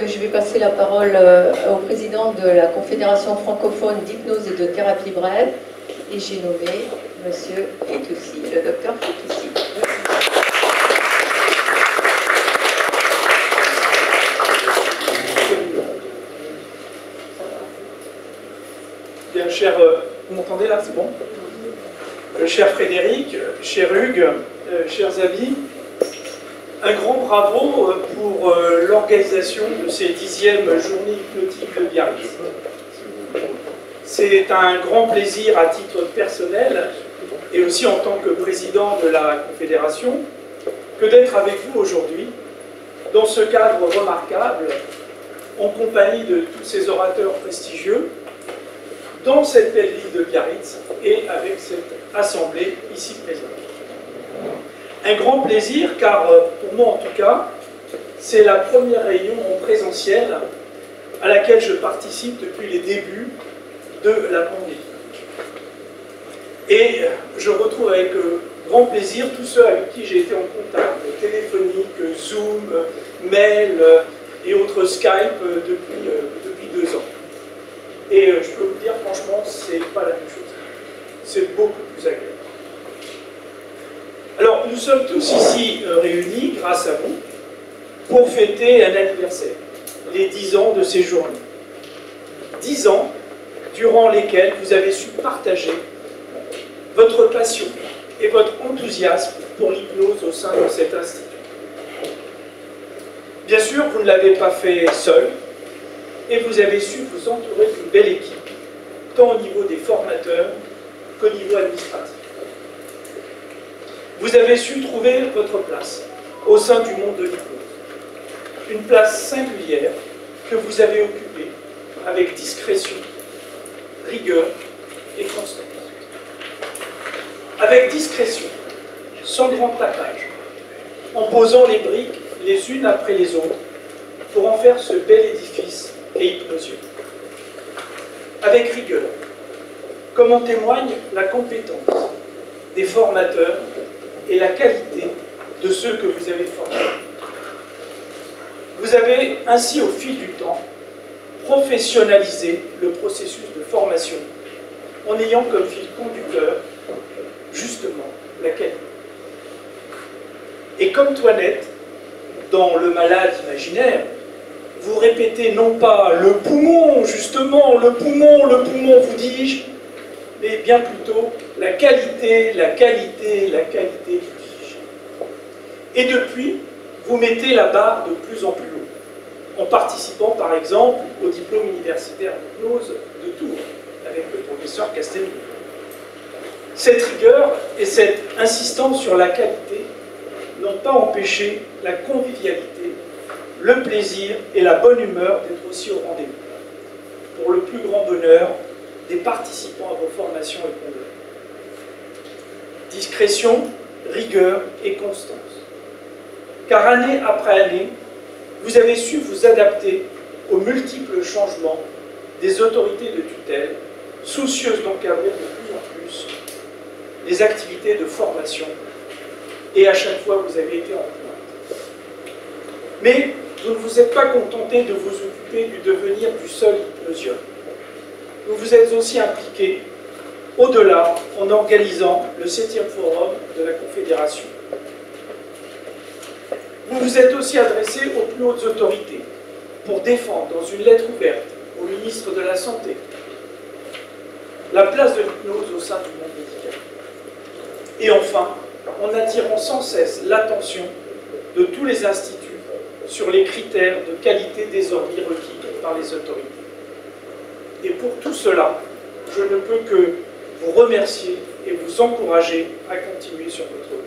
Je vais passer la parole au président de la Confédération francophone d'hypnose et de thérapie brève, et j'ai nommé Monsieur Fitoussi, le docteur Fitoussi. Bien, cher, vous m'entendez là, c'est bon? Cher Frédéric, cher Hugues, chers amis, un grand bravo pour l'organisation de ces 10e journées hypnotiques de Biarritz. C'est un grand plaisir à titre personnel et aussi en tant que président de la Confédération que d'être avec vous aujourd'hui dans ce cadre remarquable en compagnie de tous ces orateurs prestigieux dans cette belle ville de Biarritz et avec cette assemblée ici présente. Un grand plaisir car, pour moi en tout cas, c'est la première réunion en présentiel à laquelle je participe depuis les débuts de la pandémie. Et je retrouve avec grand plaisir tous ceux avec qui j'ai été en contact, téléphonique, Zoom, mail et autres Skype depuis 2 ans. Et je peux vous dire franchement, c'est pas la même chose. C'est beaucoup plus agréable. Alors, nous sommes tous ici réunis, grâce à vous, pour fêter un anniversaire, les 10 ans de ces journées. 10 ans durant lesquels vous avez su partager votre passion et votre enthousiasme pour l'hypnose au sein de cet institut. Bien sûr, vous ne l'avez pas fait seul, et vous avez su vous entourer d'une belle équipe, tant au niveau des formateurs qu'au niveau administratif. Vous avez su trouver votre place au sein du monde de l'hypnose. Une place singulière que vous avez occupée avec discrétion, rigueur et constance. Avec discrétion, sans grand tapage, en posant les briques les unes après les autres pour en faire ce bel édifice qu'est Hypnosio. Avec rigueur, comme en témoigne la compétence des formateurs et la qualité de ceux que vous avez formés. Vous avez ainsi, au fil du temps, professionnalisé le processus de formation en ayant comme fil conducteur, justement, la qualité. Et comme Toinette, dans Le Malade imaginaire, vous répétez non pas le poumon, justement, le poumon, vous dis-je, mais bien plutôt la qualité, la qualité, la qualité, dis-je. Et depuis, vous mettez la barre de plus en plus haut, en participant par exemple au diplôme universitaire d'hypnose de Tours, avec le professeur Castelnau. Cette rigueur et cette insistance sur la qualité n'ont pas empêché la convivialité, le plaisir et la bonne humeur d'être aussi au rendez-vous, pour le plus grand bonheur des participants à vos formations et congrès. Discrétion, rigueur et constance. Car année après année, vous avez su vous adapter aux multiples changements des autorités de tutelle, soucieuses d'encadrer de plus en plus les activités de formation, et à chaque fois vous avez été en pointe. Mais vous ne vous êtes pas contenté de vous occuper du devenir du seul hypnosiologue. Vous vous êtes aussi impliqué au-delà en organisant le 7e forum de la Confédération. Vous vous êtes aussi adressé aux plus hautes autorités pour défendre dans une lettre ouverte au ministre de la Santé la place de l'hypnose au sein du monde médical. Et enfin, en attirant sans cesse l'attention de tous les instituts sur les critères de qualité désormais requis par les autorités. Et pour tout cela, je ne peux que vous remercier et vous encourager à continuer sur votre route.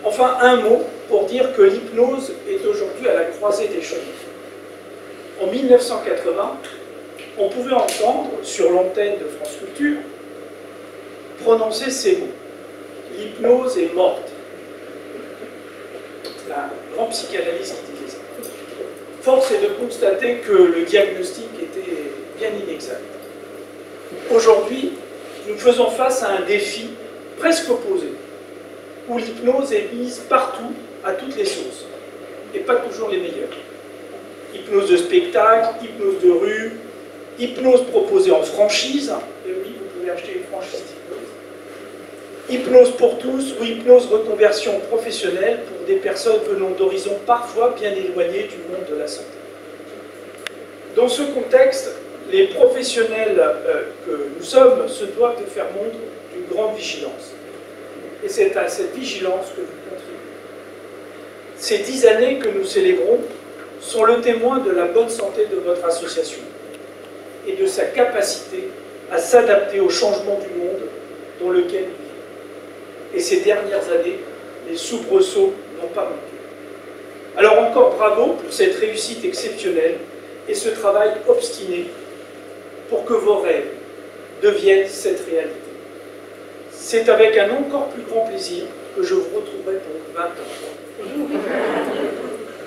Enfin, un mot pour dire que l'hypnose est aujourd'hui à la croisée des chemins. En 1980, on pouvait entendre sur l'antenne de France Culture prononcer ces mots. L'hypnose est morte. La grande psychanalyse qui disait ça. Force est de constater que le diagnostic était bien inexact. Aujourd'hui, nous faisons face à un défi presque opposé, où l'hypnose est mise partout, à toutes les sauces, et pas toujours les meilleures. hypnose de spectacle, hypnose de rue, hypnose proposée en franchise, et oui, vous pouvez acheter une franchise d'hypnose, hypnose pour tous ou hypnose reconversion professionnelle pour des personnes venant d'horizons parfois bien éloignés du monde de la santé. Dans ce contexte, les professionnels que nous sommes se doivent de faire montre d'une grande vigilance. Et c'est à cette vigilance que vous contribuez. Ces 10 années que nous célébrons sont le témoin de la bonne santé de votre association et de sa capacité à s'adapter au changement du monde dans lequel nous vivons. Et ces dernières années, les soubresauts n'ont pas manqué. Alors encore bravo pour cette réussite exceptionnelle et ce travail obstiné pour que vos rêves deviennent cette réalité. C'est avec un encore plus grand plaisir que je vous retrouverai pour 20 ans.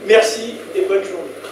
Merci et bonne journée.